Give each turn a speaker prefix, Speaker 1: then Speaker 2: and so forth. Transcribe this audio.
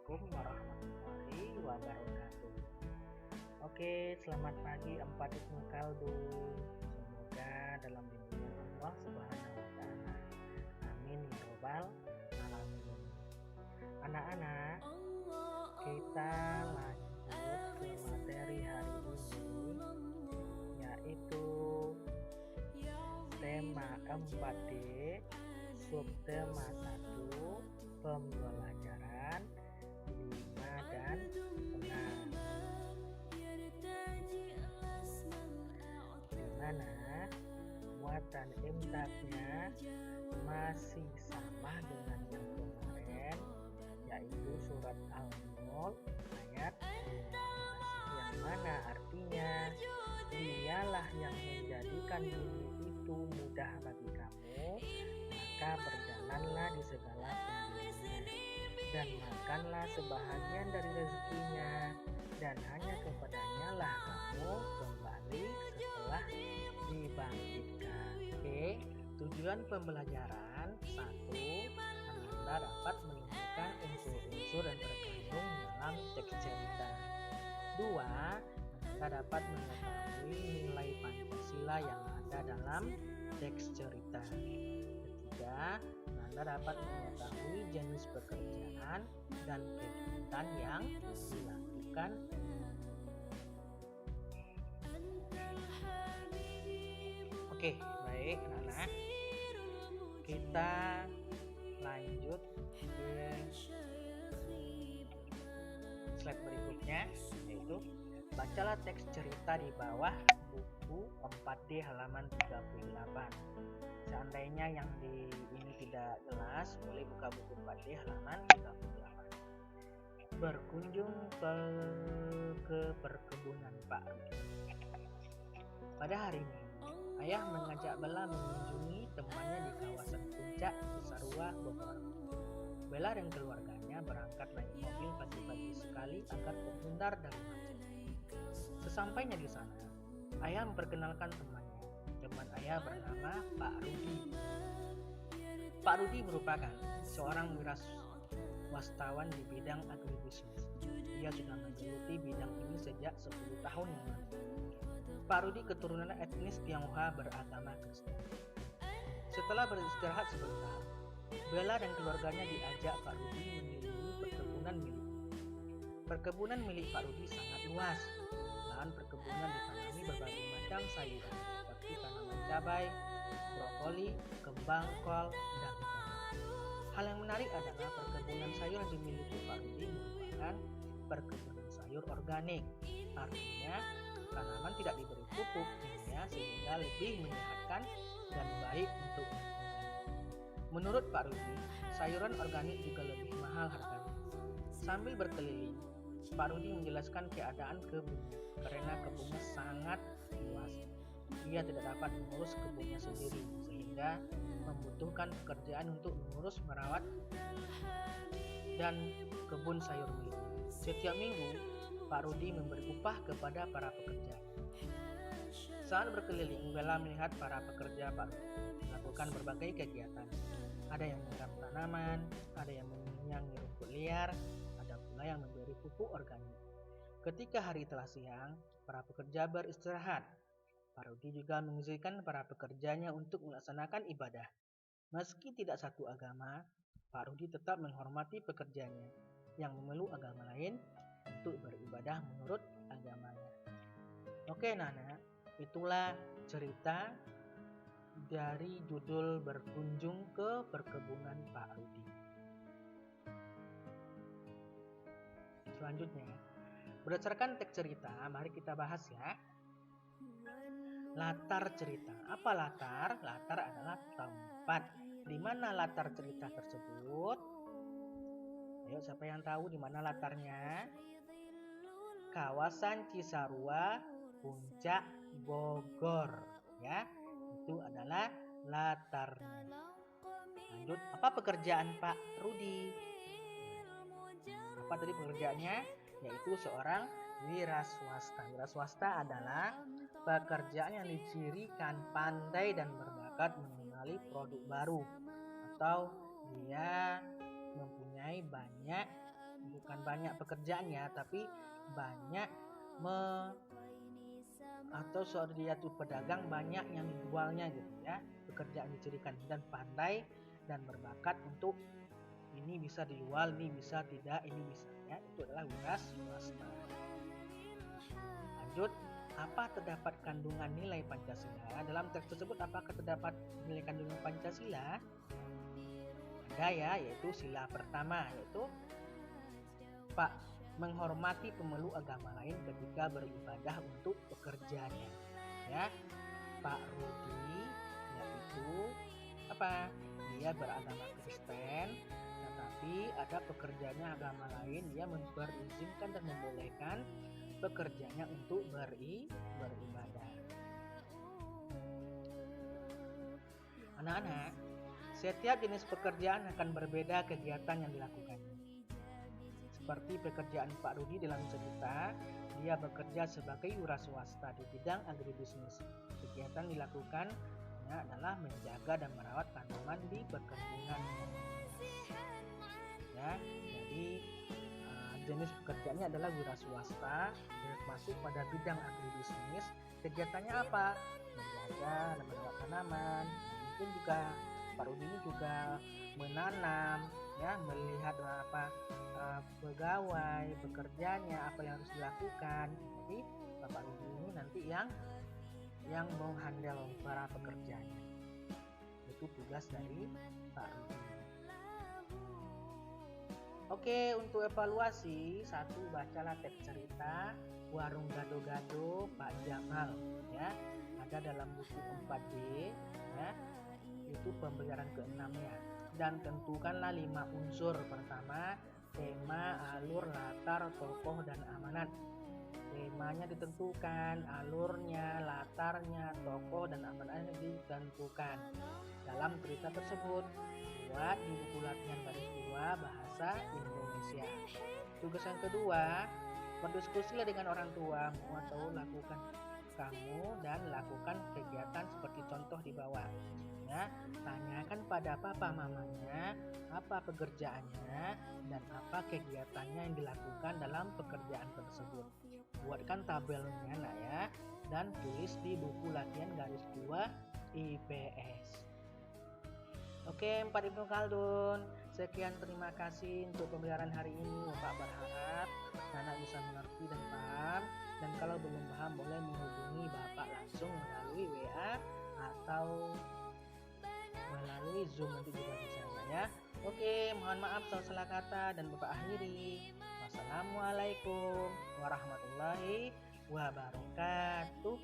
Speaker 1: Assalamualaikum warahmatullahi wabarakatuh. Oke, selamat pagi Empat Ibnu Khaldun. Semoga dalam lindungan Allah Subhanahu wa taala. Amin ya robbal alamin. Anak-anak, kita lanjut ke materi hari ini, yaitu tema 4D, subtema 1, pembelajaran 5 dan 6. Dimana muatan imdaknya masih sama dengan yang kemarin, yaitu surat Al-Mulk ayat 12, yang mana artinya dialah yang menjadikan bumi itu mudah bagi kamu, maka berjalanlah di segala penjurusnya dan makanlah sebahagian dari rezekinya, dan hanya kepadanya lah kamu kembali setelah dibangkitkan. Oke, tujuan pembelajaran 1, Anda dapat menemukan unsur-unsur yang terkandung dalam teks cerita. 2, Anda dapat mengetahui nilai Pancasila yang ada dalam teks cerita. 3, Anda dapat mengetahui jenis pekerjaan dan kegiatan yang dilakukan. Oke, baik anak-anak, kita lanjut ke slide berikutnya, yaitu bacalah teks cerita di bawah buku 4D halaman 38. Seandainya yang di ini tidak jelas, boleh buka buku 4D halaman 38. Berkunjung ke perkebunan Pak Rudi. Pada hari Minggu, ayah mengajak Bella mengunjungi temannya di kawasan Puncak, Cisarua, Bogor. Bella dan keluarganya berangkat naik mobil pagi-pagi sekali agar terhindar dari macet. Sesampainya di sana, ayah memperkenalkan temannya. Teman ayah bernama Pak Rudi. Pak Rudi merupakan seorang wiraswastawan di bidang agribisnis. Dia sudah menggeluti bidang ini sejak 10 tahun yang lalu. Pak Rudi keturunan etnis Tionghoa beragama Kristen. Setelah beristirahat sebentar, Bella dan keluarganya diajak Pak Rudi menyelidiki perkebunan miliknya. Perkebunan milik Pak Rudi sangat luas. Lahan perkebunan ditanami berbagai macam sayuran seperti tanaman cabai, brokoli, kembang, kol, dan tomat. Hal yang menarik adalah perkebunan sayur yang dimiliki Pak Rudi merupakan perkebunan sayur organik. Artinya, tanaman tidak diberi pupuk kimia sehingga lebih menyehatkan dan baik untuk lingkungan. Menurut Pak Rudi, sayuran organik juga lebih mahal harganya. Sambil berkeliling, Pak Rudi menjelaskan keadaan kebunnya karena kebunnya sangat luas. Ia tidak dapat mengurus kebunnya sendiri sehingga membutuhkan pekerjaan untuk mengurus, merawat, dan kebun sayur miliknya. Setiap minggu, Pak Rudi memberi upah kepada para pekerja. Saat berkeliling, Bella melihat para pekerja Pak Rudi melakukan berbagai kegiatan. Ada yang menyiram tanaman, ada yang menyayangi rumput liar, ada pula yang memberi pupuk organik. Ketika hari telah siang, para pekerja beristirahat. Pak Rudi juga mengizinkan para pekerjanya untuk melaksanakan ibadah. Meski tidak satu agama, Pak Rudi tetap menghormati pekerjanya yang memeluk agama lain untuk beribadah menurut agamanya. Oke Nana, itulah cerita dari judul berkunjung ke perkebunan Pak Rudi. Selanjutnya, berdasarkan teks cerita, mari kita bahas ya. Latar cerita. Apa latar? Latar adalah tempat. Di mana latar cerita tersebut? Ayo, siapa yang tahu di mana latarnya? Kawasan Cisarua, Puncak, Bogor, ya. Itu adalah latarnya. Lanjut, apa pekerjaan Pak Rudi? Apa tadi pekerjaannya? Yaitu seorang wiraswasta. Wiraswasta adalah pekerjaan yang dicirikan pandai dan berbakat mengenali produk baru, atau dia mempunyai banyak bukan banyak pekerjaannya, tapi banyak atau dia tuh pedagang banyak yang dijualnya gitu ya, pekerjaan dicirikan dan pandai dan berbakat untuk ini bisa dijual, ini bisa tidak, ini bisa ya, itu adalah wira swasta. Lanjut, apa terdapat kandungan nilai Pancasila? Dalam teks tersebut apakah terdapat nilai kandungan Pancasila? Ada ya, yaitu sila pertama, yaitu Pak, menghormati pemeluk agama lain ketika beribadah untuk pekerjaannya. Ya, Pak Rudi yaitu apa? Dia beragama Kristen, tetapi ada pekerjaannya agama lain, dia berizinkan dan membolehkan pekerjanya untuk beribadah. Anak-anak, setiap jenis pekerjaan akan berbeda kegiatan yang dilakukan. Seperti pekerjaan Pak Rudi dalam cerita, dia bekerja sebagai wira swasta di bidang agribisnis. Kegiatan dilakukan adalah menjaga dan merawat tanaman di perkebunan. Ya, jadi jenis pekerjaannya adalah wira swasta, masuk pada bidang agribisnis. Kegiatannya apa? Menjaga dan merawat tanaman. Mungkin juga Pak Rudi ini juga menanam, ya, melihat apa pegawai bekerjanya, apa yang harus dilakukan. Jadi Bapak Rudi ini nanti yang menghandle para pekerjanya. Itu tugas dari Pak Rudi. Oke, untuk evaluasi, 1, bacalah teks cerita Warung Gado-Gado Pak Jamal, ya, ada dalam buku 4D, ya, itu pembelajaran ke-6 ya. Dan tentukanlah 5 unsur. Pertama, tema, alur, latar, tokoh, dan amanat. Temanya ditentukan, alurnya, latarnya, tokoh, dan amanatnya ditentukan. Dalam cerita tersebut, buat di buku latihan baris 2 bahasa Indonesia. Tugas yang kedua, berdiskusilah dengan orang tua atau lakukan kamu dan lakukan kegiatan seperti contoh di bawah. Ya, tanyakan pada papa mamanya apa pekerjaannya dan apa kegiatannya yang dilakukan dalam pekerjaan tersebut. Buatkan tabelnya nak ya, dan tulis di buku latihan garis 2 IPS. Oke, 4 Ibnu Khaldun. Sekian, terima kasih untuk pembelajaran hari ini. Bapak berharap anak bisa mengerti dan paham. Dan kalau belum paham boleh menghubungi Bapak langsung melalui WA atau melalui Zoom, nanti juga bisa ya. Oke, mohon maaf salah kata dan Bapak akhiri. Wassalamualaikum warahmatullahi wabarakatuh.